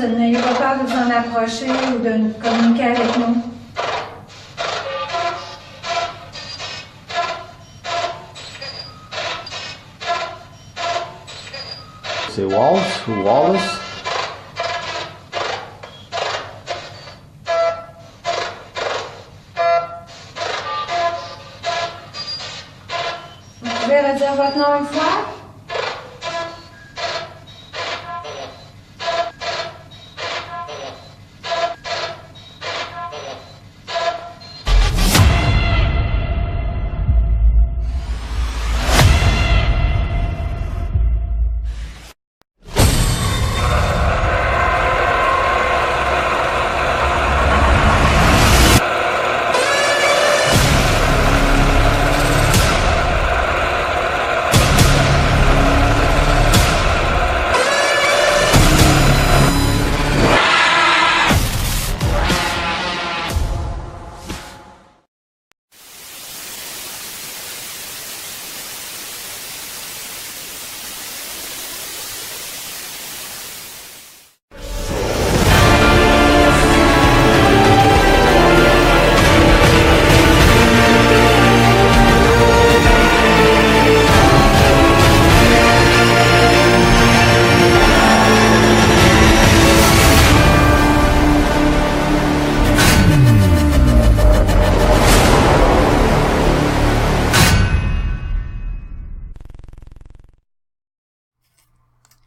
ça. N'ayez pas peur de vous en approcher ou de communiquer avec nous. C'est Wallace ou Wallace? Vous pouvez redire votre nom une fois?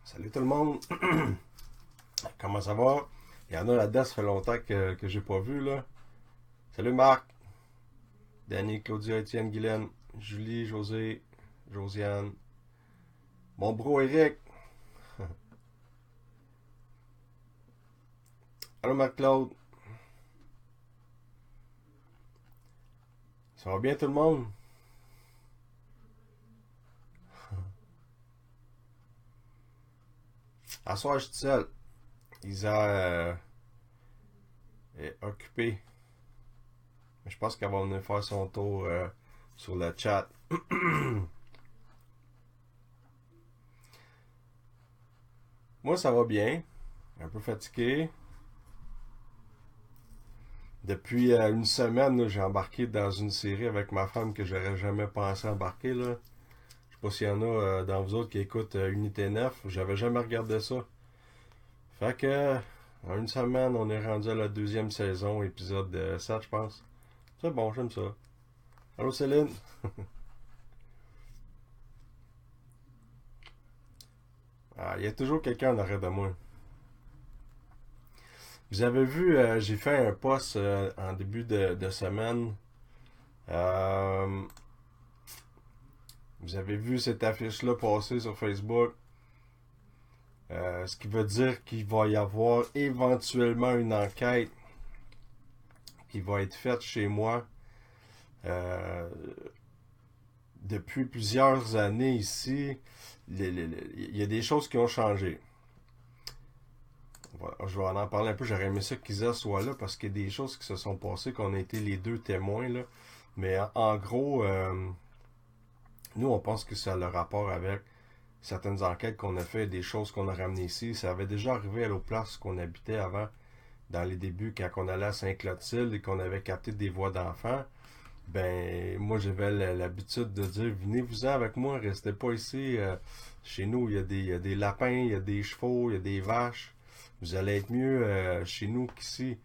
Salut tout le monde! Comment ça va? Il y en a là-dedans, ça fait longtemps que j'ai pas vu là. Salut Marc, Danny, Claudia, Étienne, Guylaine, Julie, José, Josiane, mon bro Eric. Allô Marc-Claude. Ça va bien tout le monde? À soir, je suis seul. Isa est occupée. Mais je pense qu'elle va venir faire son tour sur le chat. Moi, ça va bien. Un peu fatigué. Depuis une semaine, là, j'ai embarqué dans une série avec ma femme que j'aurais jamais pensé embarquer. Là. Je sais pas s'il y en a dans vous autres qui écoutent Unité 9. J'avais jamais regardé ça. Fait que, en une semaine, on est rendu à la 2e saison, épisode 7, je pense. C'est bon, j'aime ça. Allô Céline? Il y a toujours quelqu'un en arrière de moi. Vous avez vu, j'ai fait un post en début de semaine. Vous avez vu cette affiche-là passer sur Facebook. Ce qui veut dire qu'il va y avoir éventuellement une enquête qui va être faite chez moi. Depuis plusieurs années ici, il y a des choses qui ont changé. Je vais en parler un peu. J'aurais aimé ça qu'Isa soit là parce qu'il y a des choses qui se sont passées, qu'on a été les deux témoins. Là. Mais en gros, nous, on pense que ça a le rapport avec certaines enquêtes qu'on a fait, des choses qu'on a ramenées ici. Ça avait déjà arrivé à l'autre place qu'on habitait avant, dans les débuts, quand on allait à Saint-Clotilde et qu'on avait capté des voix d'enfants. Ben, moi, j'avais l'habitude de dire, venez-vous-en avec moi, restez pas ici. Chez nous, il y a des lapins, il y a des chevaux, il y a des vaches. Vous allez être mieux chez nous qu'ici.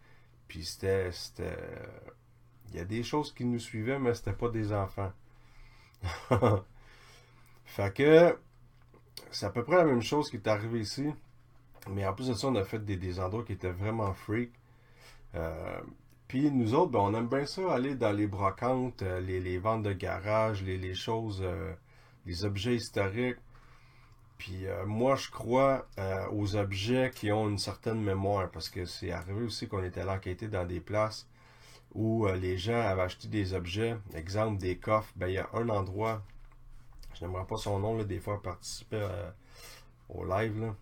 Puis il y a des choses qui nous suivaient, mais c'était pas des enfants. Fait que c'est à peu près la même chose qui est arrivée ici. Mais en plus de ça, on a fait des endroits qui étaient vraiment freak. Puis nous autres, ben, on aime bien ça, aller dans les brocantes, les ventes de garage, les choses, les objets historiques. Puis moi, je crois aux objets qui ont une certaine mémoire, parce que c'est arrivé aussi qu'on était allé enquêter dans des places où les gens avaient acheté des objets, exemple des coffres. Ben, il y a un endroit, je n'aimerais pas son nom, là, des fois participer au live, là.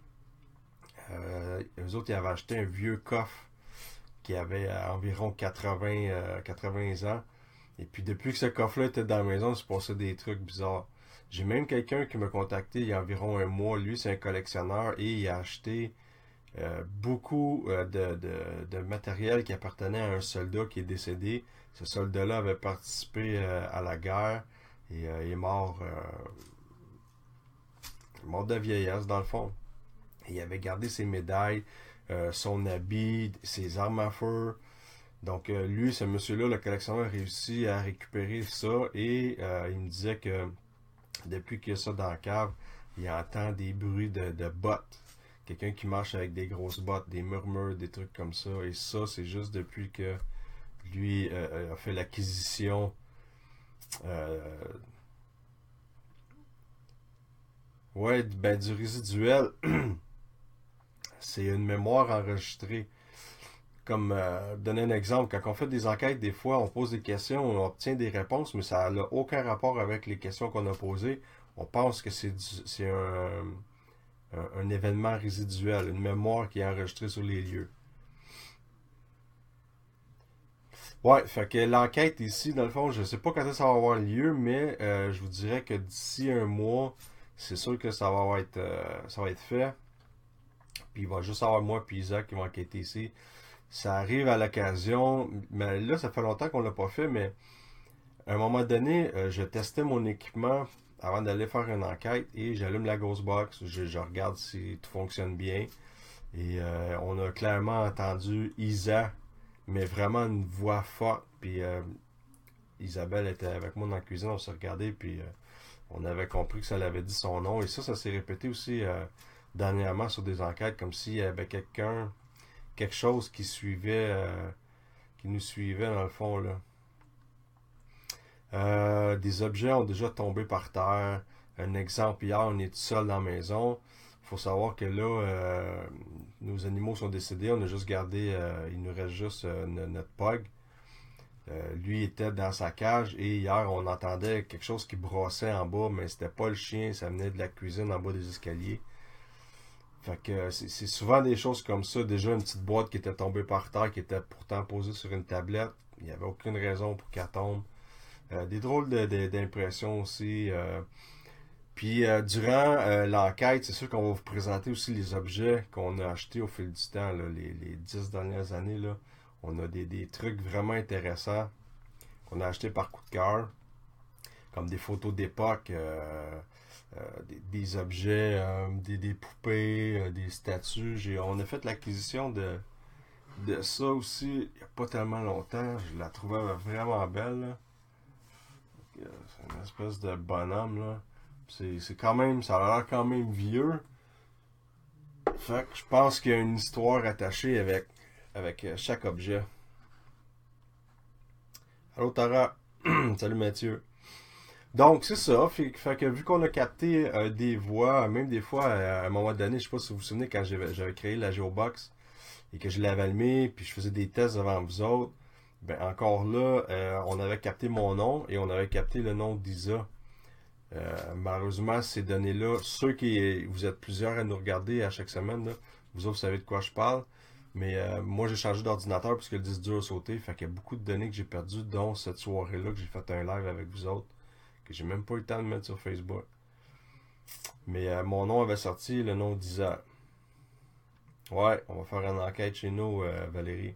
Eux autres, ils avaient acheté un vieux coffre qui avait environ 80 ans. Et puis depuis que ce coffre-là était dans la maison, il se passait des trucs bizarres. J'ai même quelqu'un qui m'a contacté il y a environ un mois. Lui, c'est un collectionneur et il a acheté beaucoup de matériel qui appartenait à un soldat qui est décédé. Ce soldat-là avait participé à la guerre et est mort, mort de vieillesse dans le fond. Et il avait gardé ses médailles, son habit, ses armes à feu. Donc lui, ce monsieur-là, le collectionneur, a réussi à récupérer ça et il me disait que depuis qu'il y a ça dans la cave, il entend des bruits de bottes. Quelqu'un qui marche avec des grosses bottes, des murmures, des trucs comme ça. Et ça, c'est juste depuis que lui a fait l'acquisition ouais, ben, du résiduel. C'est une mémoire enregistrée. Comme donner un exemple, quand on fait des enquêtes, des fois, on pose des questions, on obtient des réponses, mais ça n'a aucun rapport avec les questions qu'on a posées. On pense que c'est un événement résiduel, une mémoire qui est enregistrée sur les lieux. Ouais, fait que l'enquête ici, dans le fond, je sais pas quand ça va avoir lieu, mais je vous dirais que d'ici un mois, c'est sûr que ça va être fait. Puis il va juste avoir moi puis Isaac qui vont enquêter ici. Ça arrive à l'occasion, mais là, ça fait longtemps qu'on l'a pas fait, mais à un moment donné, je testais mon équipement avant d'aller faire une enquête et j'allume la Ghostbox, je regarde si tout fonctionne bien. Et on a clairement entendu Isa, mais vraiment une voix forte. Puis Isabelle était avec moi dans la cuisine, on s'est regardé, puis on avait compris que ça l'avait dit son nom. Et ça s'est répété aussi dernièrement sur des enquêtes, comme s'il y avait quelque chose qui nous suivait dans le fond là. Des objets ont déjà tombé par terre. Un exemple, hier, on est tout seul dans la maison. Il faut savoir que là, nos animaux sont décédés. On a juste gardé, il nous reste juste notre pug. Lui était dans sa cage et hier, on entendait quelque chose qui brossait en bas, mais c'était pas le chien, ça venait de la cuisine en bas des escaliers. Fait que c'est souvent des choses comme ça. Déjà, une petite boîte qui était tombée par terre, qui était pourtant posée sur une tablette. Il n'y avait aucune raison pour qu'elle tombe. Des drôles d'impressions aussi. Puis durant l'enquête, c'est sûr qu'on va vous présenter aussi les objets qu'on a achetés au fil du temps, là, les 10 dernières années. Là. On a des trucs vraiment intéressants qu'on a achetés par coup de cœur, comme des photos d'époque, des objets, des poupées, des statues. On a fait l'acquisition de ça aussi il n'y a pas tellement longtemps. Je la trouvais vraiment belle. Là. C'est une espèce de bonhomme. Là. C'est quand même, ça a l'air quand même vieux. Fait que je pense qu'il y a une histoire attachée avec chaque objet. Allô Tara, salut Mathieu. Donc c'est ça, fait que vu qu'on a capté des voix, même des fois à un moment donné, je sais pas si vous vous souvenez quand j'avais créé la Geobox et que je l'avais allumé, puis je faisais des tests devant vous autres, ben encore là, on avait capté mon nom et on avait capté le nom d'Isa. Malheureusement, ces données-là, vous êtes plusieurs à nous regarder à chaque semaine, là, vous autres savez de quoi je parle, mais moi j'ai changé d'ordinateur parce que le disque dur a sauté, fait qu'il y a beaucoup de données que j'ai perdues, dont cette soirée-là que j'ai fait un live avec vous autres, que j'ai même pas eu le temps de mettre sur Facebook. Mais mon nom avait sorti, le nom d'Isa. Ouais, on va faire une enquête chez nous, Valérie.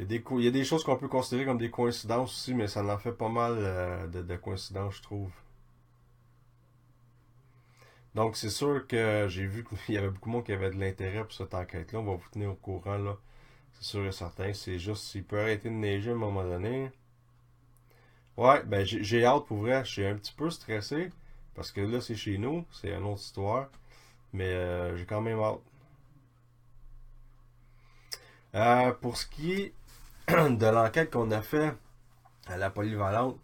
Il y a des choses qu'on peut considérer comme des coïncidences aussi, mais ça en fait pas mal de coïncidences, je trouve. Donc, c'est sûr que j'ai vu qu'il y avait beaucoup de monde qui avait de l'intérêt pour cette enquête-là. On va vous tenir au courant, là. C'est sûr et certain. C'est juste s'il peut arrêter de neiger à un moment donné. Ouais, ben j'ai hâte pour vrai. Je suis un petit peu stressé. Parce que là, c'est chez nous. C'est une autre histoire. Mais j'ai quand même hâte. Pour ce qui est de l'enquête qu'on a fait à la polyvalente,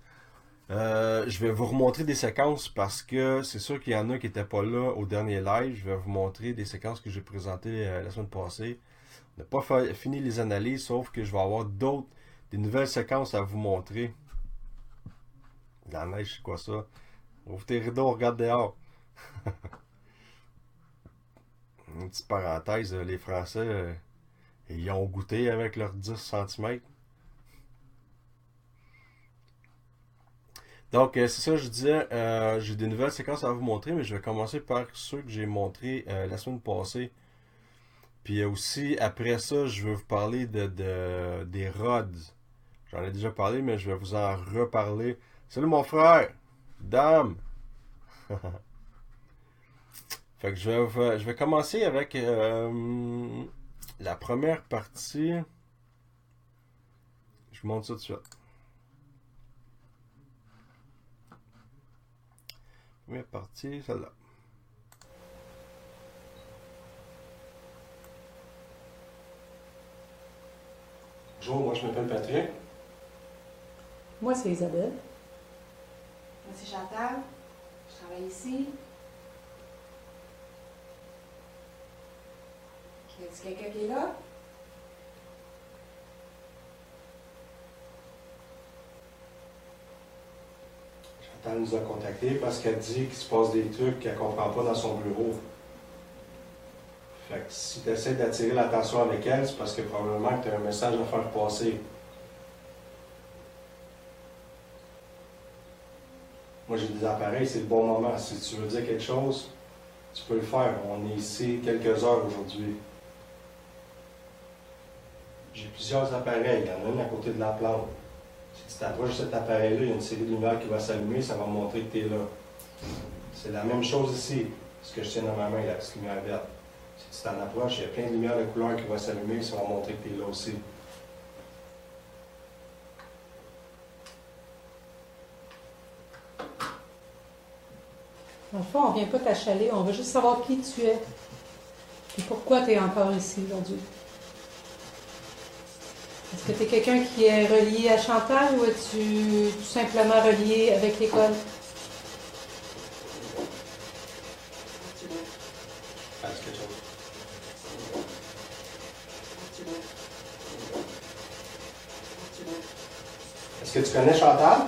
je vais vous remontrer des séquences parce que c'est sûr qu'il y en a qui n'étaient pas là au dernier live. Je vais vous montrer des séquences que j'ai présentées la semaine passée. On n'a pas fini les analyses, sauf que je vais avoir des nouvelles séquences à vous montrer. La neige, c'est quoi ça? Ouvre tes rideaux, regarde dehors. Une petite parenthèse, les Français, ils ont goûté avec leurs 10 cm. Donc, c'est ça, je disais, j'ai des nouvelles séquences à vous montrer, mais je vais commencer par ceux que j'ai montrés la semaine passée. Puis aussi, après ça, je vais vous parler des rods. J'en ai déjà parlé, mais je vais vous en reparler. Salut mon frère! Dame! Fait que je vais commencer avec la première partie. Je vous montre ça tout de suite. Première partie, celle-là. Bonjour, moi je m'appelle Patrick. Moi, c'est Isabelle. Moi, c'est Chantal. Je travaille ici. Y a-t-il quelqu'un qui est là? Chantal nous a contactés parce qu'elle dit qu'il se passe des trucs qu'elle ne comprend pas dans son bureau. Fait que si tu essaies d'attirer l'attention avec elle, c'est parce que probablement que tu as un message à faire passer. Moi, j'ai des appareils, c'est le bon moment. Si tu veux dire quelque chose, tu peux le faire. On est ici quelques heures aujourd'hui. J'ai plusieurs appareils. Il y en a une à côté de la plante. Si tu t'approches de cet appareil-là, il y a une série de lumières qui va s'allumer, ça va montrer que tu es là. C'est la même chose ici, ce que je tiens dans ma main, la petite lumière verte. Si tu t'en approches, il y a plein de lumières de couleur qui vont s'allumer, ça va montrer que tu es là aussi. En fait, on ne vient pas t'achaler, on veut juste savoir qui tu es et pourquoi tu es encore ici aujourd'hui. Est-ce que tu es quelqu'un qui est relié à Chantal ou es-tu tout simplement relié avec l'école? Quelque chose. Est-ce que tu connais Chantal?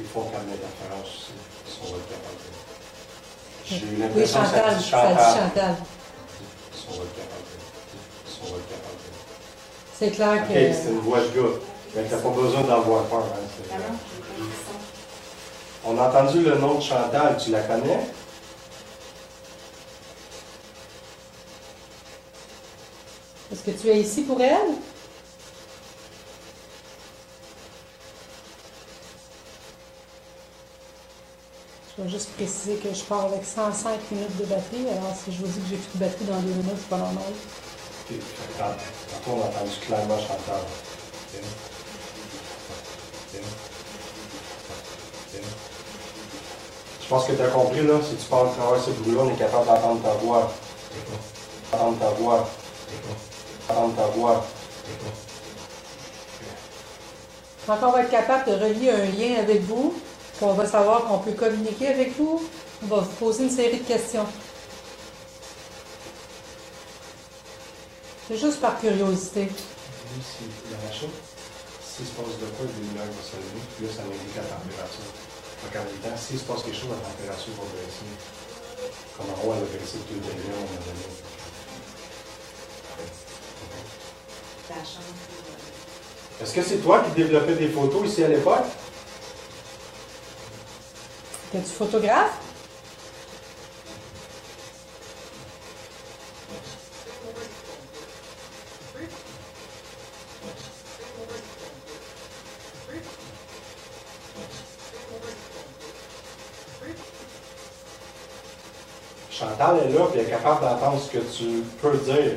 Ils font comme l'interférence aussi. Ils sont capables de... J'ai eu Oui, l'impression que ça Chantal, dit ça dit Chantal. Chantal. Ils sont capables de... Ils sont capables de... C'est clair Ok, que... c'est une voix de gars. Mais t'as pas besoin d'en voir peur. Hein, c'est- Ah non, j'ai pas dit ça. On a entendu le nom de Chantal, tu la connais? Est-ce que tu es ici pour elle? Je vais juste préciser que je pars avec 105 minutes de batterie, alors si je vous dis que j'ai plus de batterie dans 2 minutes, c'est pas normal. Ok, tantôt on a entendu clairement Chantal. Ok. Ok. Ok. Je pense que tu as compris, là, si tu parles à travers ce bruit-là, on est capable d'entendre ta voix. Entendre ta voix. Entendre ta voix. Quand on va être capable de relier un lien avec vous, qu'on va savoir qu'on peut communiquer avec vous, on va vous poser une série de questions. C'est juste par curiosité. Oui, si la machine, s'il se passe de quoi, il y a des lumières qui vont s'allumer, puis là, ça m'indique la température. Donc, en même temps, s'il se passe quelque chose, la température va baisser. Comme en haut, elle a baissé de 2 degrés, on a donné. La chambre. Est-ce que c'est toi qui développais des photos ici à l'époque? Es-tu photographe? Chantal est là, puis elle est capable d'entendre ce que tu peux dire.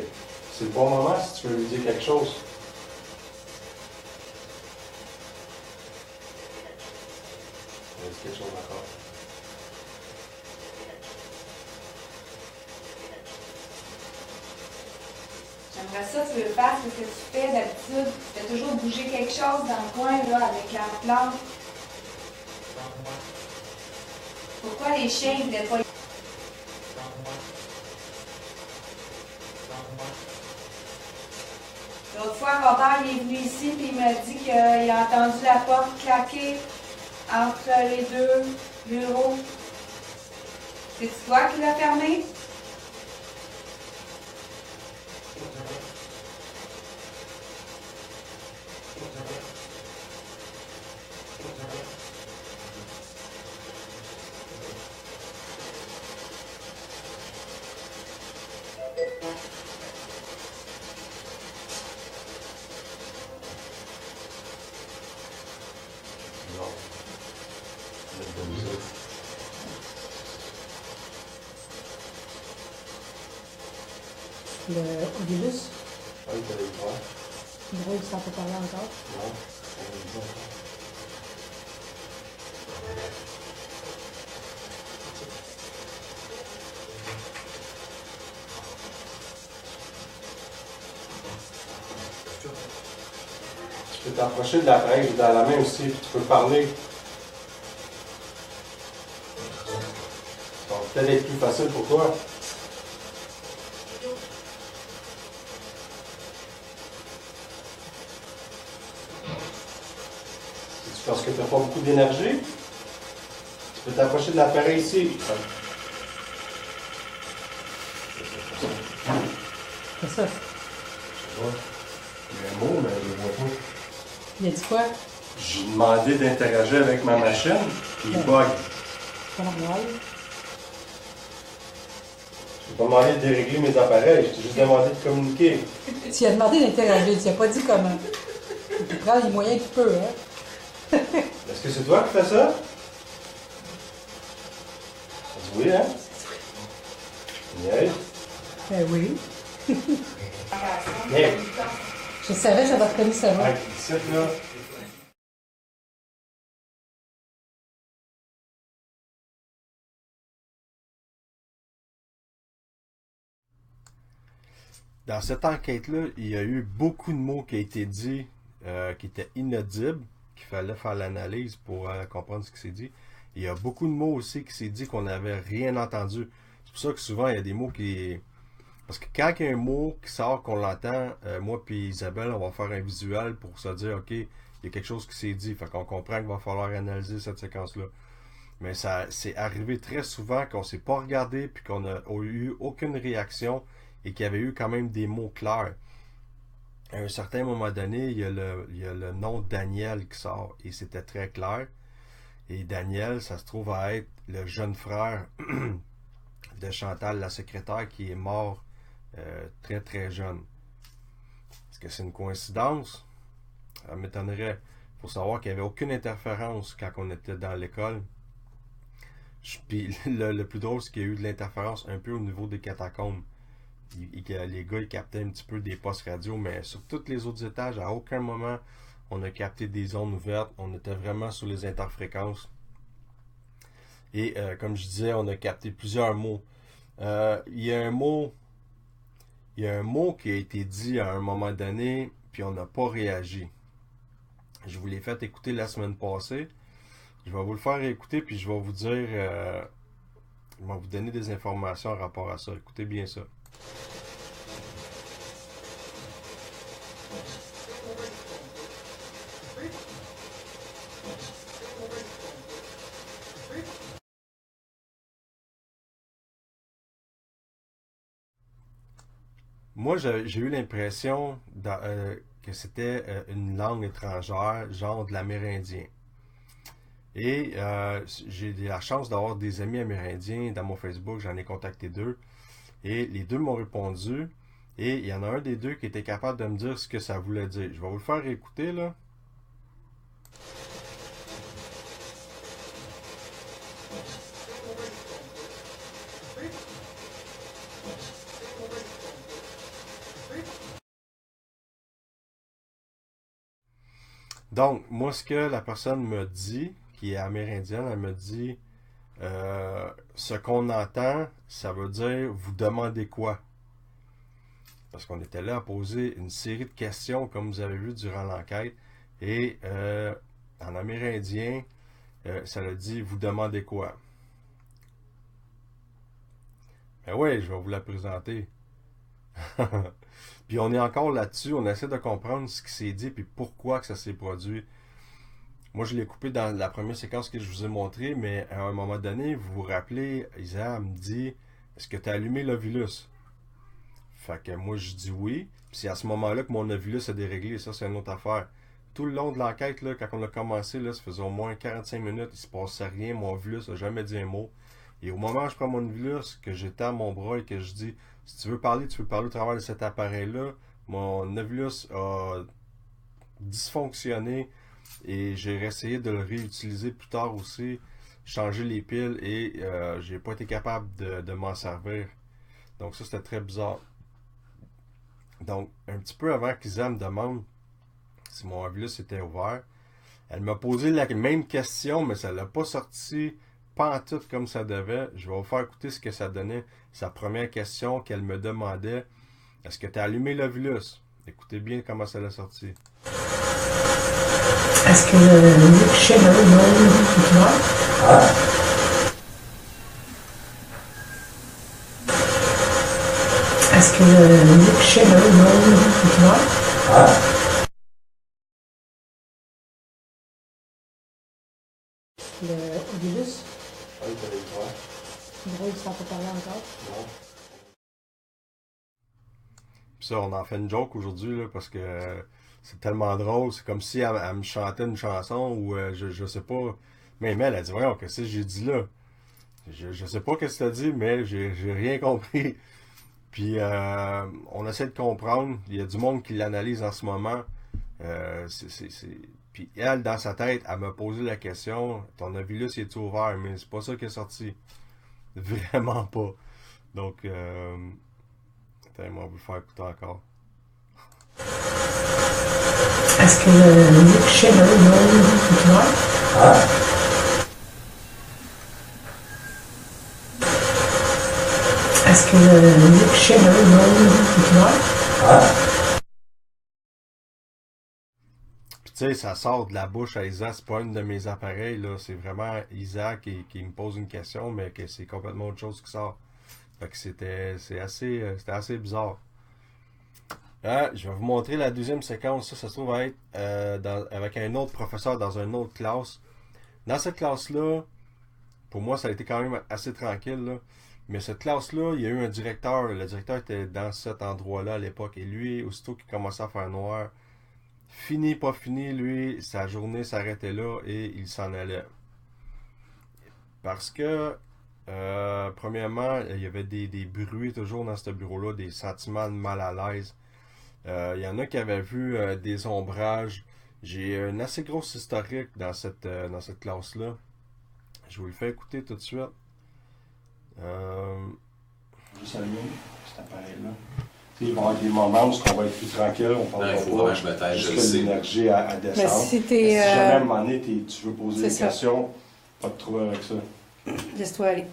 C'est le bon moment si tu veux lui dire quelque chose. Elle dit quelque chose encore. J'aimerais ça que tu le fasses, ce que tu fais d'habitude. Tu fais toujours bouger quelque chose dans le coin, là, avec la plante. Pourquoi les chiens ne voulaient pas... L'autre fois, Robert il est venu ici et il m'a dit qu'il a entendu la porte claquer entre les deux bureaux. C'est toi qui l'as fermé? le virus. Ah, il fallait le voir. Drôle, ça peut parler encore. Non. Tu peux t'approcher de l'appareil, j'ai dans la main aussi, puis tu peux parler. Ça va peut-être être plus facile pour toi. C'est parce que tu n'as pas beaucoup d'énergie? Tu peux t'approcher de l'appareil ici. C'est ça. Il y a un mot, mais je ne le vois pas. Il a dit quoi? J'ai demandé d'interagir avec ma machine, puis il bug. C'est normal. Je n'ai pas demandé de dérégler mes appareils, je t'ai juste demandé de communiquer. Tu as demandé d'interagir, tu n'as pas dit comment. Il prend les moyens qu'il peut, hein? Est-ce que c'est toi qui fais ça? Tu dis oui, hein? Niaise. Ben oui. Niaise. Je savais, ça va reconnu ça. Ouais, ici, là. Dans cette enquête-là, il y a eu beaucoup de mots qui ont été dits qui étaient inaudibles, qu'il fallait faire l'analyse pour comprendre ce qui s'est dit. Il y a beaucoup de mots aussi qui s'est dit qu'on n'avait rien entendu. C'est pour ça que souvent, il y a des mots qui... Parce que quand il y a un mot qui sort, qu'on l'entend, moi puis Isabelle, on va faire un visuel pour se dire, OK, il y a quelque chose qui s'est dit. Fait qu'on comprend qu'il va falloir analyser cette séquence-là. Mais ça c'est arrivé très souvent qu'on ne s'est pas regardé puis qu'on n'a eu aucune réaction et qu'il y avait eu quand même des mots clairs. À un certain moment donné, il y a le nom Daniel qui sort et c'était très clair. Et Daniel, ça se trouve à être le jeune frère de Chantal, la secrétaire, qui est mort très très jeune. Est-ce que c'est une coïncidence? Ça m'étonnerait. Il faut savoir qu'il n'y avait aucune interférence quand on était dans l'école. Puis le plus drôle, c'est qu'il y a eu de l'interférence un peu au niveau des catacombes. Les gars, ils captaient un petit peu des postes radio, mais sur tous les autres étages, à aucun moment, on a capté des zones ouvertes. On était vraiment sur les interfréquences. Et comme je disais, on a capté plusieurs mots. Il y a un mot qui a été dit à un moment donné, puis on n'a pas réagi. Je vous l'ai fait écouter la semaine passée. Je vais vous le faire écouter, puis je vais vous dire... je vais vous donner des informations en rapport à ça. Écoutez bien ça. Moi, j'ai eu l'impression que c'était une langue étrangère, genre de l'amérindien. Et j'ai eu la chance d'avoir des amis amérindiens dans mon Facebook, j'en ai contacté deux. Et les deux m'ont répondu. Et il y en a un des deux qui était capable de me dire ce que ça voulait dire. Je vais vous le faire écouter, là. Donc, moi, ce que la personne me dit, qui est amérindienne, elle me dit ce qu'on entend, ça veut dire vous demandez quoi? Parce qu'on était là à poser une série de questions, comme vous avez vu durant l'enquête. Et en amérindien, ça le dit vous demandez quoi? Ben oui, je vais vous la présenter. Puis on est encore là-dessus, on essaie de comprendre ce qui s'est dit puis pourquoi que ça s'est produit. Moi, je l'ai coupé dans la première séquence que je vous ai montré, mais à un moment donné, vous vous rappelez, Isa me dit, est-ce que tu as allumé l'ovulus? Fait que moi, je dis oui. Puis c'est à ce moment-là que mon ovulus a déréglé. Ça, c'est une autre affaire. Tout le long de l'enquête, là, quand on a commencé, là, ça faisait au moins 45 minutes, il se passait rien. Mon ovulus n'a jamais dit un mot. Et au moment où je prends mon ovulus, que j'étends mon bras et que je dis, si tu veux parler au travers de cet appareil-là, mon ovulus a dysfonctionné et j'ai essayé de le réutiliser plus tard aussi, changer les piles et j'ai pas été capable de m'en servir. Donc ça, c'était très bizarre. Donc, un petit peu avant qu'Isa me demande si mon virus était ouvert, elle m'a posé la même question, mais ça l'a pas sorti pas en tout comme ça devait. Je vais vous faire écouter ce que ça donnait. Sa première question qu'elle me demandait, est-ce que tu as allumé l'ovulus? Écoutez bien comment ça l'a sorti. Est-ce que le schéma est ouvert? Est-ce que le schéma est ouvert? Le virus, le drôle, ça peut parler encore. Puis ça, on en fait une joke aujourd'hui, là, parce que c'est tellement drôle. C'est comme si elle me chantait une chanson ou je sais pas. Mais elle a dit, voyons, qu'est-ce que j'ai dit là? Je sais pas qu'est-ce que t'as dit, mais j'ai rien compris. Puis on essaie de comprendre. Il y a du monde qui l'analyse en ce moment. Puis elle, dans sa tête, elle m'a posé la question, ton ovulus est ouvert? Mais c'est pas ça qui est sorti. Vraiment pas. Donc, attends, on va vous le faire écouter encore. Est-ce que le schéma est ouvert? Est-ce que le schéma est ouvert? Puis tu sais, ça sort de la bouche à Isa, c'est pas un de mes appareils, là. C'est vraiment Isa qui me pose une question, mais que c'est complètement autre chose qui sort. Fait que c'était assez bizarre. Je vais vous montrer la deuxième séquence. Ça se trouve à être avec un autre professeur dans une autre classe. Dans cette classe-là, pour moi, ça a été quand même assez tranquille, là. Mais cette classe-là, il y a eu un directeur. Le directeur était dans cet endroit-là à l'époque. Et lui, aussitôt qu'il commençait à faire noir, fini, pas fini, lui, sa journée s'arrêtait là et il s'en allait. Parce que, premièrement, il y avait des bruits toujours dans ce bureau-là, des sentiments de mal à l'aise. Il y en a qui avaient vu des ombrages. J'ai une assez grosse historique dans cette classe-là. Je vous le fais écouter tout de suite. Juste allumer cet appareil-là. Il va y avoir des moments où on va être plus tranquille, on va avoir juste l'énergie à descendre. Si jamais à un moment donné tu veux poser des questions, pas de trouble avec ça. Laisse-toi aller.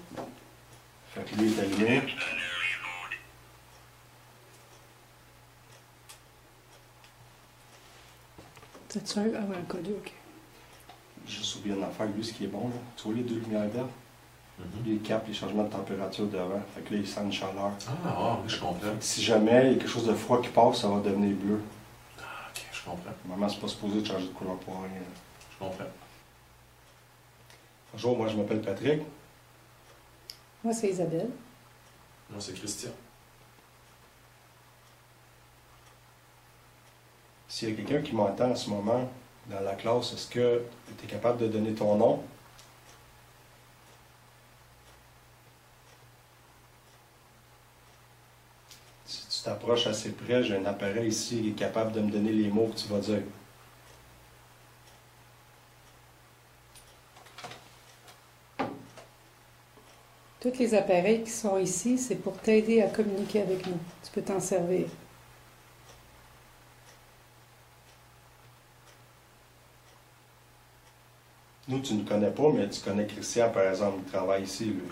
Fait que lui est allumé. T'as-tu un? Ah ouais, un code, ok. Juste oublié une affaire, lui, ce qui est bon, là. Tu vois les deux lumières vertes? Lui, il capte les changements de température devant. Fait que là, il sent une chaleur. Ah, oui, je comprends. Si jamais il y a quelque chose de froid qui passe, ça va devenir bleu. Ah, ok, je comprends. Maman, c'est pas supposé de changer de couleur pour rien. Je comprends. Bonjour, moi je m'appelle Patrick. Moi, c'est Isabelle. Moi, c'est Christian. S'il y a quelqu'un qui m'entend en ce moment dans la classe, est-ce que tu es capable de donner ton nom? Si tu t'approches assez près, j'ai un appareil ici qui est capable de me donner les mots que tu vas dire. Tous les appareils qui sont ici, c'est pour t'aider à communiquer avec nous. Tu peux t'en servir. Nous, tu ne connais pas, mais tu connais Christian, par exemple, il travaille ici, lui.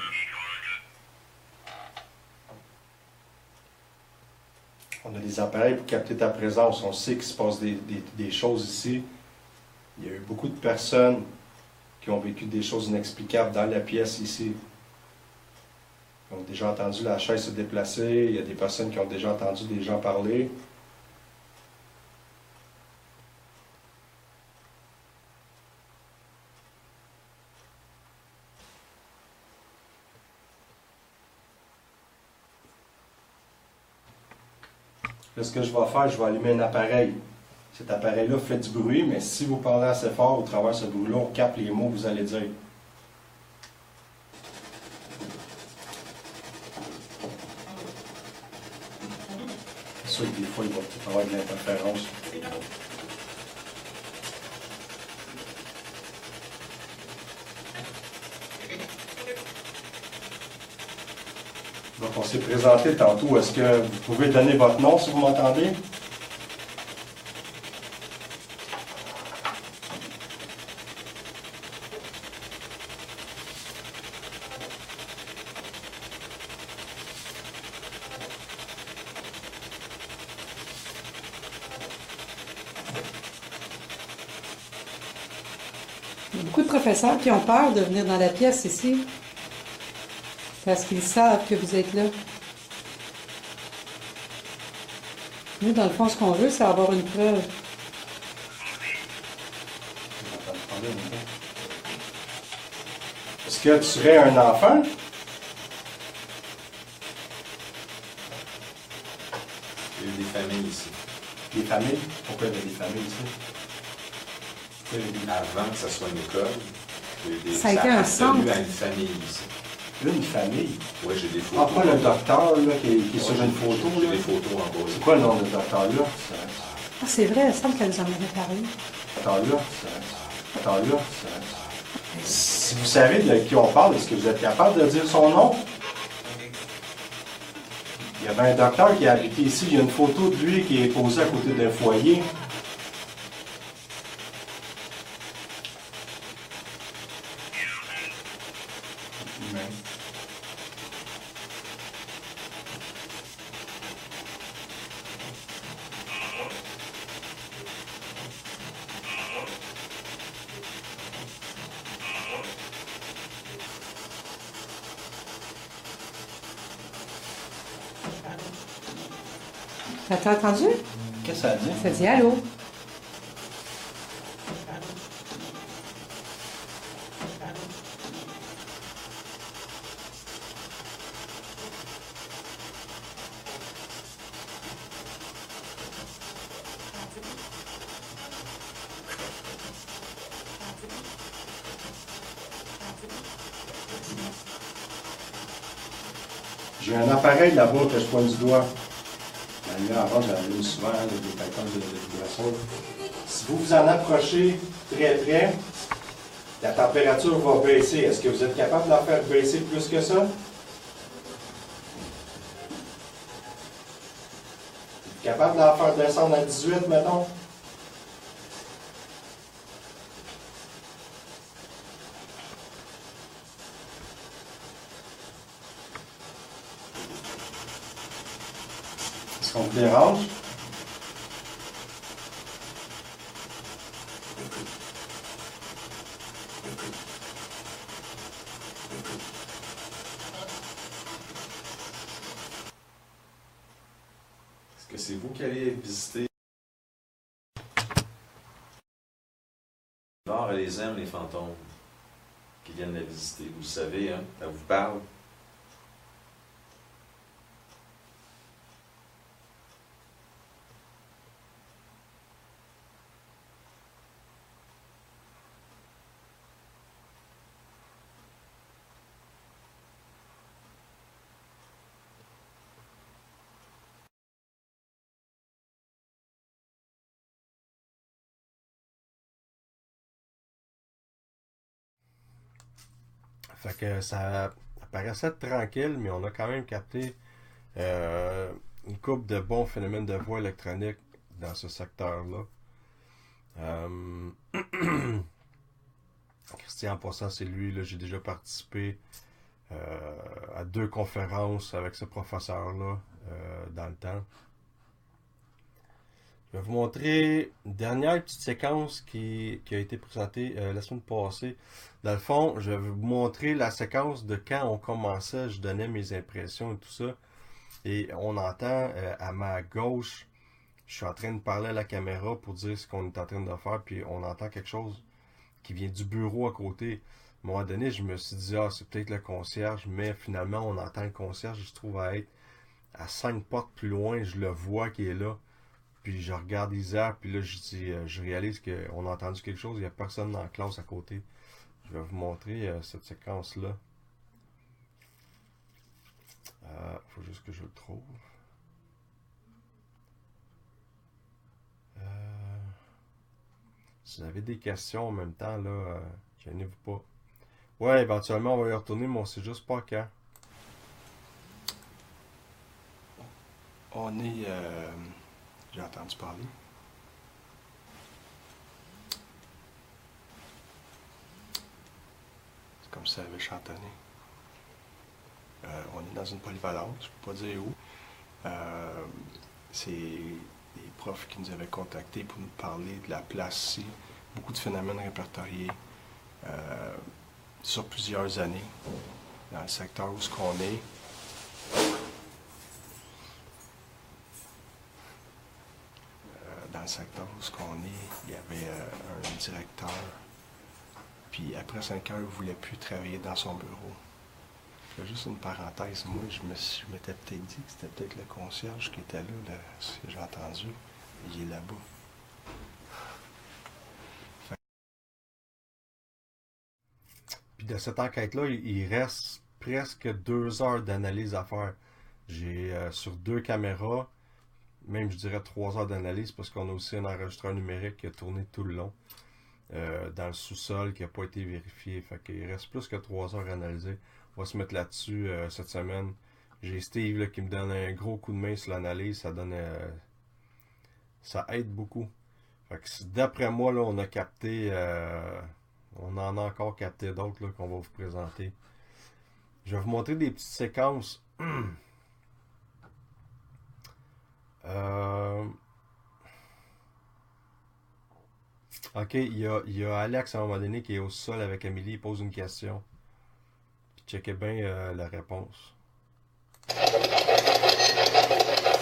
On a des appareils pour capter ta présence. On sait qu'il se passe des choses ici. Il y a eu beaucoup de personnes qui ont vécu des choses inexplicables dans la pièce ici. Ils ont déjà entendu la chaise se déplacer. Il y a des personnes qui ont déjà entendu des gens parler. Là, ce que je vais faire, je vais allumer un appareil. Cet appareil-là fait du bruit, mais si vous parlez assez fort au travers de ce bruit-là, on capte les mots que vous allez dire. C'est sûr que des fois, il va peut-être avoir de l'interférence. Bon. on s'est présenté tantôt. Est-ce que vous pouvez donner votre nom si vous m'entendez? Il y a beaucoup de professeurs qui ont peur de venir dans la pièce ici. Parce qu'ils savent que vous êtes là. Nous, dans le fond, ce qu'on veut, c'est avoir une preuve. Est-ce que tu serais un enfant? Il y a eu des familles ici. Des familles? Pourquoi il y a des familles ici? Avant que ça soit une école, il y a eu des, Ça a été un appartenu centre. à une famille ici. Une famille? Oui, j'ai des Ah, photos. pas le docteur là, qui est sur une photo. J'ai Là. des photos en bas. C'est quoi le nom de docteur-là? Ah, c'est vrai, il semble qu'elle nous en avait parlé. Docteur-là. Si vous savez de qui on parle, est-ce que vous êtes capable de dire son nom? Il y avait un docteur qui a habité ici. Il y a une photo de lui qui est posée à côté d'un foyer. T'as entendu? Qu'est-ce que ça dit? Ça dit allô? J'ai un appareil là-bas que je pointe du doigt. La lumière avant, je l'allume souvent, hein, les détecteurs de vibration. Si vous vous en approchez très près, la température va baisser. Est-ce que vous êtes capable de la faire baisser plus que ça? Capable de la faire descendre à 18, mettons? Est-ce qu'on vous dérange? Est-ce que c'est vous qui allez visiter? Nord, elle les aime, les fantômes qui viennent la visiter. Vous le savez, hein? Elle vous parle. Fait que ça paraissait tranquille, mais on a quand même capté une couple de bons phénomènes de voix électronique dans ce secteur-là. Christian, en passant, c'est lui, là, j'ai déjà participé à 2 conférences avec ce professeur-là dans le temps. Je vais vous montrer une dernière petite séquence qui a été présentée la semaine passée. Dans le fond, je vais vous montrer la séquence de quand on commençait, je donnais mes impressions et tout ça. Et on entend à ma gauche, je suis en train de parler à la caméra pour dire ce qu'on est en train de faire, puis on entend quelque chose qui vient du bureau à côté. À un moment donné, je me suis dit, ah, c'est peut-être le concierge, mais finalement, on entend le concierge, je trouve à être à 5 portes plus loin, je le vois qui est là. Puis je regarde Isaac, puis là je dis, je réalise qu'on a entendu quelque chose, il n'y a personne dans la classe à côté. Je vais vous montrer cette séquence-là. Faut juste que je le trouve. Si vous avez des questions en même temps, là, gênez-vous pas. Ouais, éventuellement on va y retourner, mais on sait juste pas quand. On est... j'ai entendu parler. C'est comme ça avait chantonné. On est dans une polyvalente, je ne peux pas dire où. C'est des profs qui nous avaient contactés pour nous parler de la place ici. Beaucoup de phénomènes répertoriés sur plusieurs années dans le secteur où on est. Dans le secteur où on est, il y avait un directeur. Puis après 5 heures, il ne voulait plus travailler dans son bureau. Juste une parenthèse, moi je m'étais peut-être dit que c'était peut-être le concierge qui était là, ce que j'ai entendu. Il est là-bas. Puis de cette enquête-là, il reste presque 2 heures d'analyse à faire. J'ai sur 2 caméras, même je dirais 3 heures d'analyse parce qu'on a aussi un enregistreur numérique qui a tourné tout le long dans le sous-sol qui n'a pas été vérifié. Fait qu'il reste plus que 3 heures à analyser. On va se mettre là-dessus cette semaine. J'ai Steve là, qui me donne un gros coup de main sur l'analyse. Ça donne, ça aide beaucoup. Fait que d'après moi, là, on a capté, on en a encore capté d'autres qu'on va vous présenter. Je vais vous montrer des petites séquences. Ok, il y a Alex à un moment donné qui est au sol avec Amélie. Il pose une question. Checkez bien la réponse.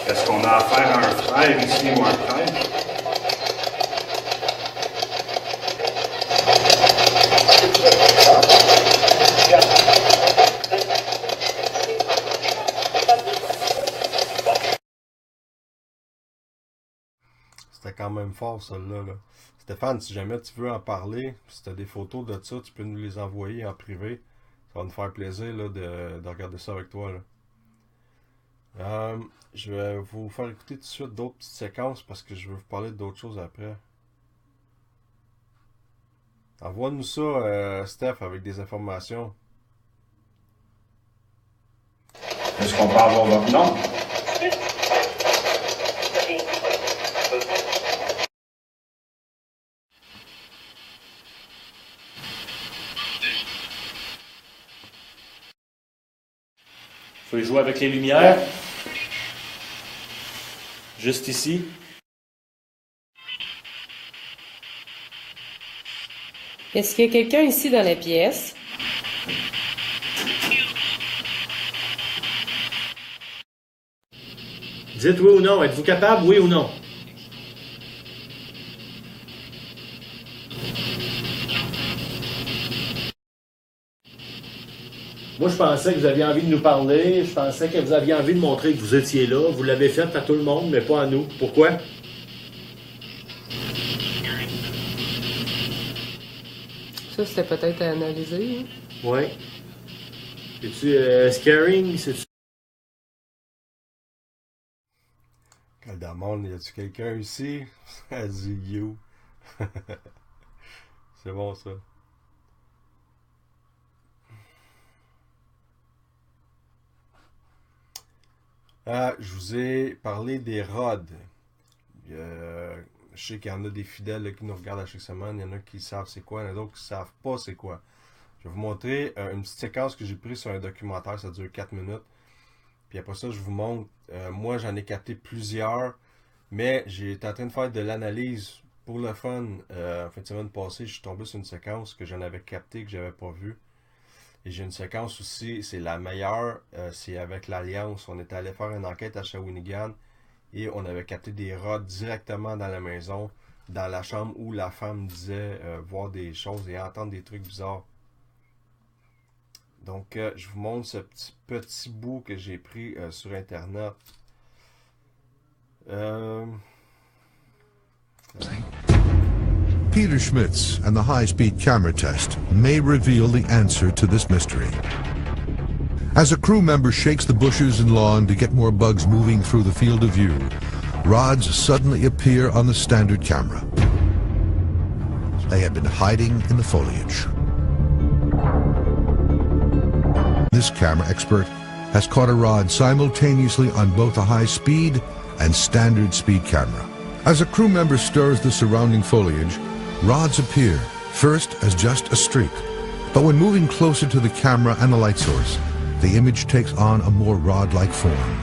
Est-ce qu'on a affaire à un frère ici ou un frère? C'était quand même fort, celle-là. Là. Stéphane, si jamais tu veux en parler, si tu as des photos de ça, tu peux nous les envoyer en privé. Ça va nous faire plaisir là, de regarder ça avec toi. Là. Je vais vous faire écouter tout de suite d'autres petites séquences parce que je veux vous parler d'autres choses après. Envoie-nous ça, Steph, avec des informations. Est-ce qu'on peut avoir votre nom? Faut y jouer avec les lumières. Juste ici. Est-ce qu'il y a quelqu'un ici dans la pièce? Dites oui ou non. Êtes-vous capable, oui ou non? Moi, je pensais que vous aviez envie de nous parler. Je pensais que vous aviez envie de montrer que vous étiez là. Vous l'avez fait à tout le monde, mais pas à nous. Pourquoi? Ça, c'était peut-être à analyser. Hein? Oui. C'est-tu scaring? C'est-tu... Caldamone, y a-tu quelqu'un ici? Elle dit you. C'est bon, ça. Je vous ai parlé des rods. Je sais qu'il y en a des fidèles là, qui nous regardent à chaque semaine. Il y en a qui savent c'est quoi, il y en a d'autres qui ne savent pas c'est quoi. Je vais vous montrer une petite séquence que j'ai prise sur un documentaire. Ça dure 4 minutes. Puis après ça, je vous montre. Moi, j'en ai capté plusieurs. Mais j'étais en train de faire de l'analyse pour le fun. En fin de semaine passée, je suis tombé sur une séquence que j'en avais captée, que je n'avais pas vue. Et j'ai une séquence aussi, c'est la meilleure, c'est avec l'Alliance. On était allé faire une enquête à Shawinigan et on avait capté des rods directement dans la maison, dans la chambre où la femme disait voir des choses et entendre des trucs bizarres. Donc, je vous montre ce petit bout que j'ai pris sur Internet. Peter Schmitz and the high-speed camera test may reveal the answer to this mystery. As a crew member shakes the bushes and lawn to get more bugs moving through the field of view, rods suddenly appear on the standard camera. They had been hiding in the foliage. This camera expert has caught a rod simultaneously on both a high-speed and standard speed camera. As a crew member stirs the surrounding foliage, rods appear, first as just a streak. But when moving closer to the camera and the light source, the image takes on a more rod-like form.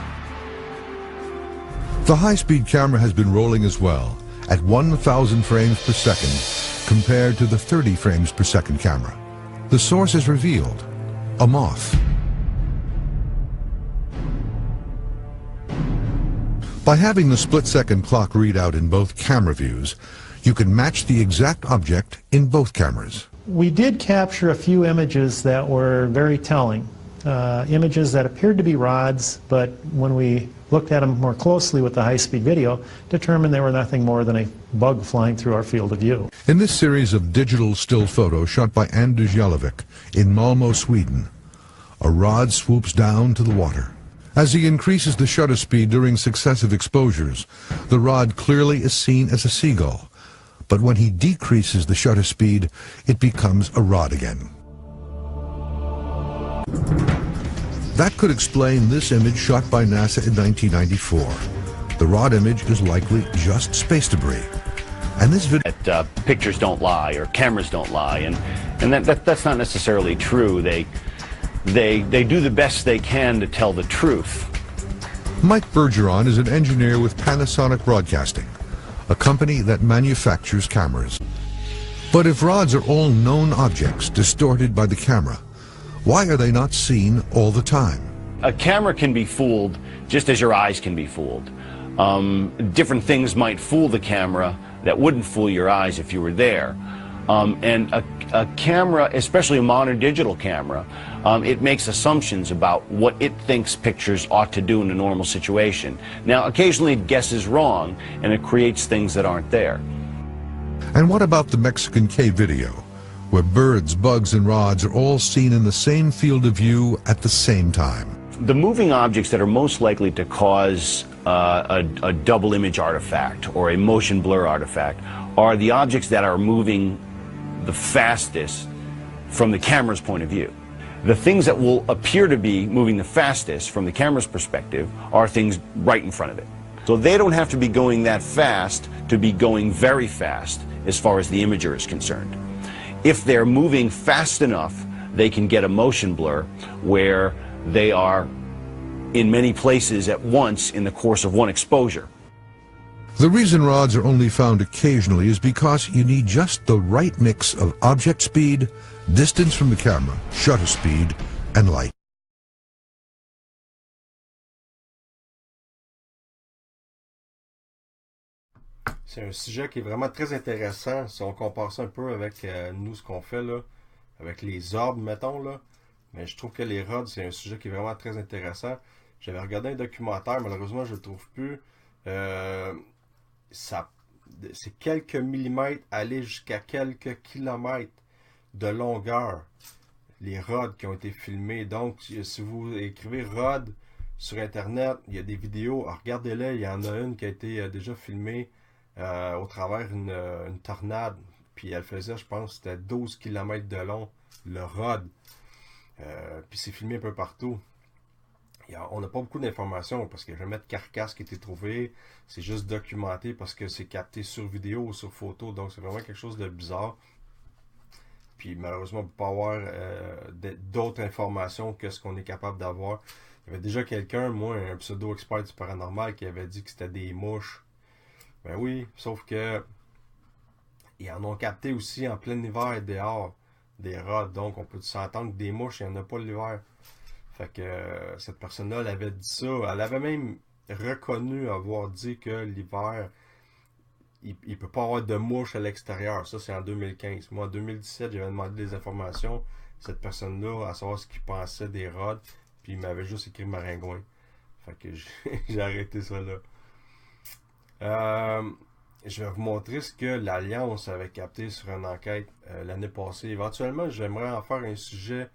The high-speed camera has been rolling as well, at 1,000 frames per second, compared to the 30 frames per second camera. The source is revealed, a moth. By having the split-second clock readout in both camera views, you can match the exact object in both cameras. We did capture a few images that were very telling. Images that appeared to be rods, but when we looked at them more closely with the high-speed video, determined they were nothing more than a bug flying through our field of view. In this series of digital still photos shot by Anders Jalovic in Malmö, Sweden, a rod swoops down to the water. As he increases the shutter speed during successive exposures, the rod clearly is seen as a seagull. But when he decreases the shutter speed, it becomes a rod again. That could explain this image shot by NASA in 1994. The rod image is likely just space debris. And this video... Pictures don't lie, or cameras don't lie, and that's not necessarily true. They do the best they can to tell the truth. Mike Bergeron is an engineer with Panasonic Broadcasting, a company that manufactures cameras. But if rods are all known objects distorted by the camera, why are they not seen all the time? A camera can be fooled just as your eyes can be fooled. Different things might fool the camera that wouldn't fool your eyes if you were there. And a camera, especially a modern digital camera, it makes assumptions about what it thinks pictures ought to do in a normal situation. Now, occasionally it guesses wrong, and it creates things that aren't there. And what about the Mexican cave video, where birds, bugs, and rods are all seen in the same field of view at the same time? The moving objects that are most likely to cause a double image artifact or a motion blur artifact are the objects that are moving the fastest from the camera's point of view. The things that will appear to be moving the fastest from the camera's perspective are things right in front of it. So they don't have to be going that fast to be going very fast as far as the imager is concerned. If they're moving fast enough, they can get a motion blur where they are in many places at once in the course of one exposure. The reason rods are only found occasionally is because you need just the right mix of object speed, distance from the camera, shutter speed, and light. C'est un sujet qui est vraiment très intéressant si on compare ça un peu avec nous, ce qu'on fait là, avec les orbes, mettons là. Mais je trouve que les rods, c'est un sujet qui est vraiment très intéressant. J'avais regardé un documentaire, malheureusement je ne le trouve plus. C'est quelques millimètres, aller jusqu'à quelques kilomètres de longueur, les rods qui ont été filmés. Donc, si vous écrivez rod sur Internet, il y a des vidéos, regardez-les, il y en a une qui a été déjà filmée au travers une tornade. Puis elle faisait, je pense, c'était 12 km de long, le rod. Puis c'est filmé un peu partout. On n'a pas beaucoup d'informations parce qu'il n'y a jamais de carcasse qui a été trouvée. C'est juste documenté parce que c'est capté sur vidéo ou sur photo. Donc c'est vraiment quelque chose de bizarre. Puis malheureusement, on ne peut pas avoir d'autres informations que ce qu'on est capable d'avoir. Il y avait déjà quelqu'un, moi, un pseudo-expert du paranormal, qui avait dit que c'était des mouches. Ben oui, sauf que ils en ont capté aussi en plein hiver et dehors des rods. Donc on peut s'entendre que des mouches, il n'y en a pas l'hiver. Fait que cette personne-là, elle avait dit ça. Elle avait même reconnu avoir dit que l'hiver, il ne peut pas avoir de mouches à l'extérieur. Ça, c'est en 2015. Moi, en 2017, j'avais demandé des informations. Cette personne-là, à savoir ce qu'il pensait des rods. Puis il m'avait juste écrit maringouin. Fait que j'ai arrêté ça là. Je vais vous montrer ce que l'Alliance avait capté sur une enquête l'année passée. Éventuellement, j'aimerais en faire un sujet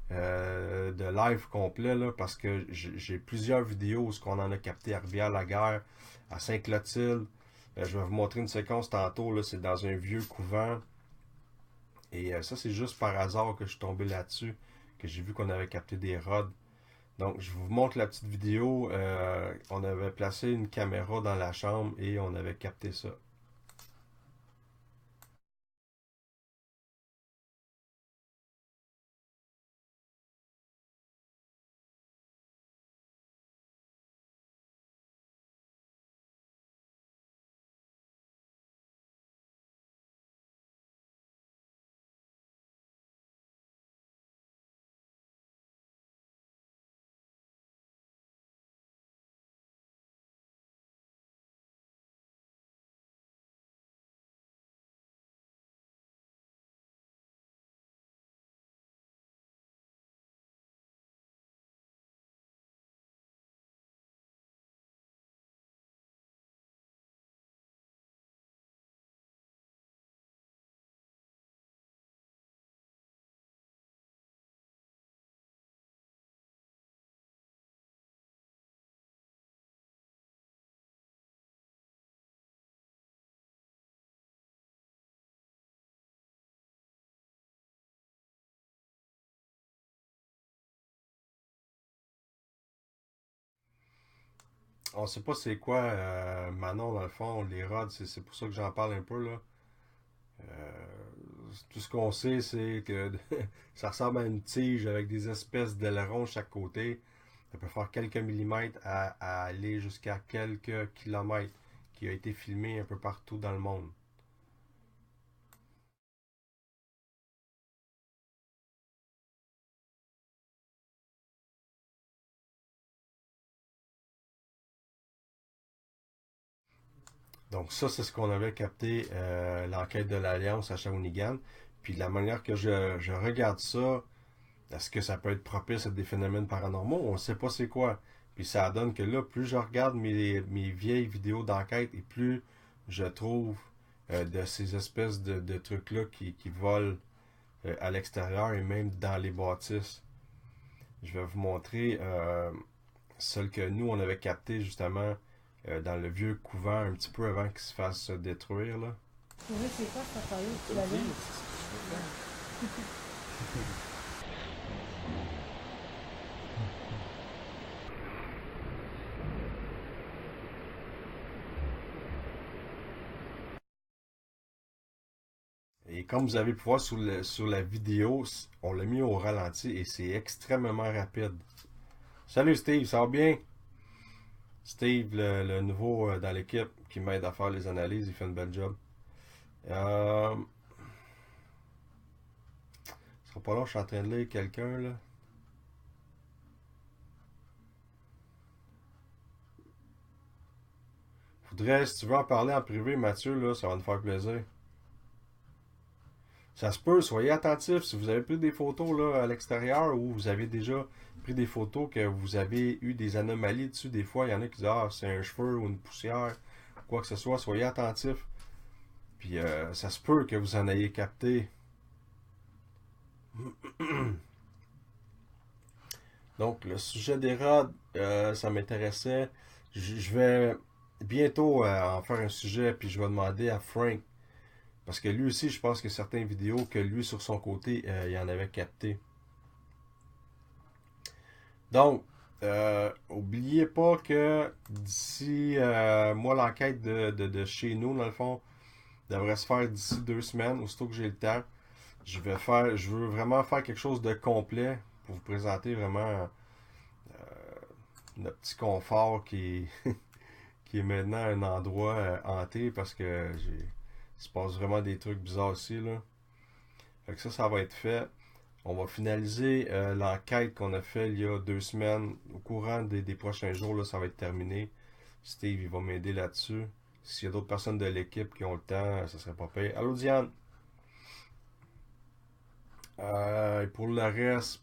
de live complet là, parce que j'ai plusieurs vidéos où on en a capté à Rivière-la-Guerre, à Saint-Clotilde. Je vais vous montrer une séquence tantôt, là, c'est dans un vieux couvent. Et ça, c'est juste par hasard que je suis tombé là-dessus, que j'ai vu qu'on avait capté des rods. Donc, je vous montre la petite vidéo. On avait placé une caméra dans la chambre et on avait capté ça. On sait pas c'est quoi, Manon, dans le fond, les rods, c'est pour ça que j'en parle un peu, là. Tout ce qu'on sait, c'est que ça ressemble à une tige avec des espèces d'ailerons chaque côté. Ça peut faire quelques millimètres à aller jusqu'à quelques kilomètres, qui a été filmé un peu partout dans le monde. Donc ça, c'est ce qu'on avait capté, l'enquête de l'Alliance à Shawinigan. Puis de la manière que je regarde ça, est-ce que ça peut être propice à des phénomènes paranormaux? On ne sait pas c'est quoi. Puis ça donne que là, plus je regarde mes vieilles vidéos d'enquête et plus je trouve de ces espèces de trucs-là qui volent à l'extérieur et même dans les bâtisses. Je vais vous montrer celle que nous, on avait capté justement dans le vieux couvent un petit peu avant qu'il se fasse détruire, là. Oui, c'est quoi ça parle tu l'as vu? Et comme vous avez pu voir sur la vidéo, on l'a mis au ralenti et c'est extrêmement rapide. Salut Steve, ça va bien? Steve, le nouveau dans l'équipe qui m'aide à faire les analyses, il fait une belle job. Ce sera pas long, je suis en train de lire quelqu'un là. Faudrait, si tu veux en parler en privé, Mathieu, là, ça va nous faire plaisir. Ça se peut, soyez attentifs. Si vous avez pris des photos là, à l'extérieur ou vous avez déjà pris des photos que vous avez eu des anomalies dessus, des fois, il y en a qui disent « Ah, c'est un cheveu ou une poussière, quoi que ce soit. » Soyez attentifs. Puis ça se peut que vous en ayez capté. Donc, le sujet des rods, ça m'intéressait. Je vais bientôt en faire un sujet, puis je vais demander à Frank. Parce que lui aussi, je pense que certaines vidéos que lui, sur son côté, il en avait capté. Donc, oubliez pas que d'ici, moi, l'enquête de chez nous, dans le fond, devrait se faire d'ici 2 semaines, aussitôt que j'ai le temps. Je veux vraiment faire quelque chose de complet pour vous présenter vraiment notre petit confort qui est maintenant un endroit hanté parce que il se passe vraiment des trucs bizarres ici, là. Fait que ça va être fait. On va finaliser l'enquête qu'on a fait il y a 2 semaines. Au courant des prochains jours, là, ça va être terminé. Steve, il va m'aider là-dessus. S'il y a d'autres personnes de l'équipe qui ont le temps, ça serait pas pire. Allô, Diane! Et pour le reste,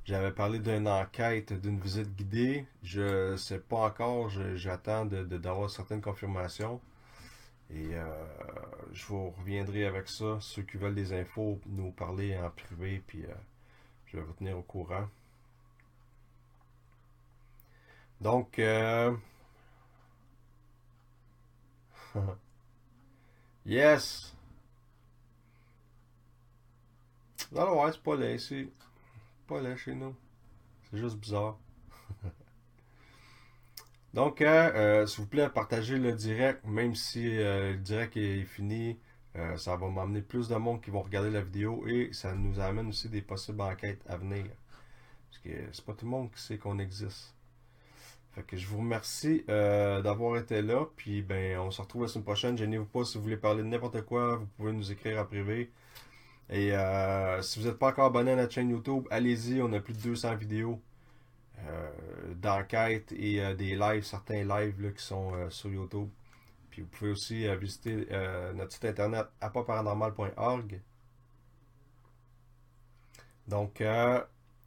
j'avais parlé d'une enquête, d'une visite guidée. Je sais pas encore, j'attends d'avoir certaines confirmations. Et je vous reviendrai avec ça. Ceux qui veulent des infos, nous parler en privé, puis je vais vous tenir au courant. Donc, yes! Non, ouais, c'est pas laid ici. Pas laid chez nous. C'est juste bizarre. Donc, s'il vous plaît, partagez le direct, même si le direct est fini. Ça va m'amener plus de monde qui vont regarder la vidéo et ça nous amène aussi des possibles enquêtes à venir. Parce que c'est pas tout le monde qui sait qu'on existe. Fait que je vous remercie d'avoir été là. Puis ben on se retrouve la semaine prochaine. Gênez-vous pas si vous voulez parler de n'importe quoi. Vous pouvez nous écrire en privé. Et si vous n'êtes pas encore abonné à notre chaîne YouTube, allez-y. On a plus de 200 vidéos d'enquête et des lives, certains lives là, qui sont sur YouTube. Puis vous pouvez aussi visiter notre site internet appaparanormal.org. Donc,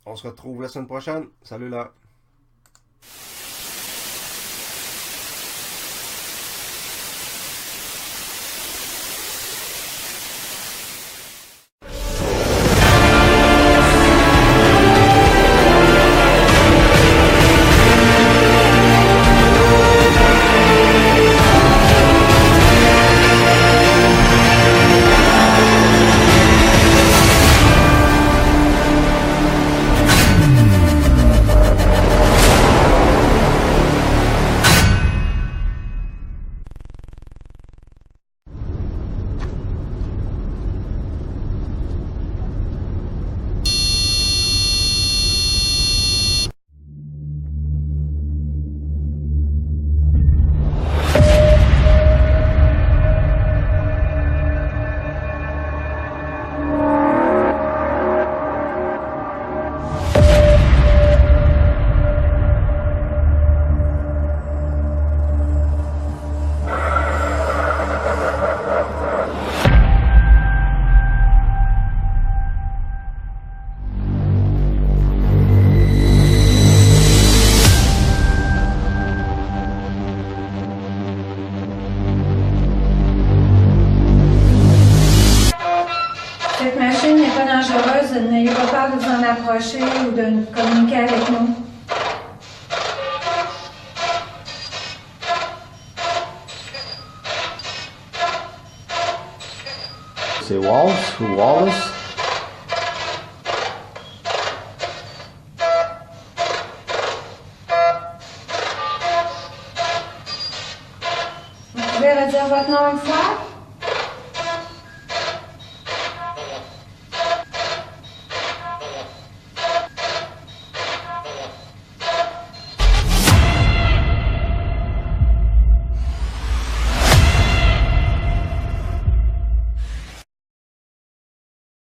on se retrouve la semaine prochaine. Salut là! N'ayez pas peur de vous en approcher ou de communiquer avec nous. C'est Wallace ou Wallace? Vous pouvez redire votre nom une fois?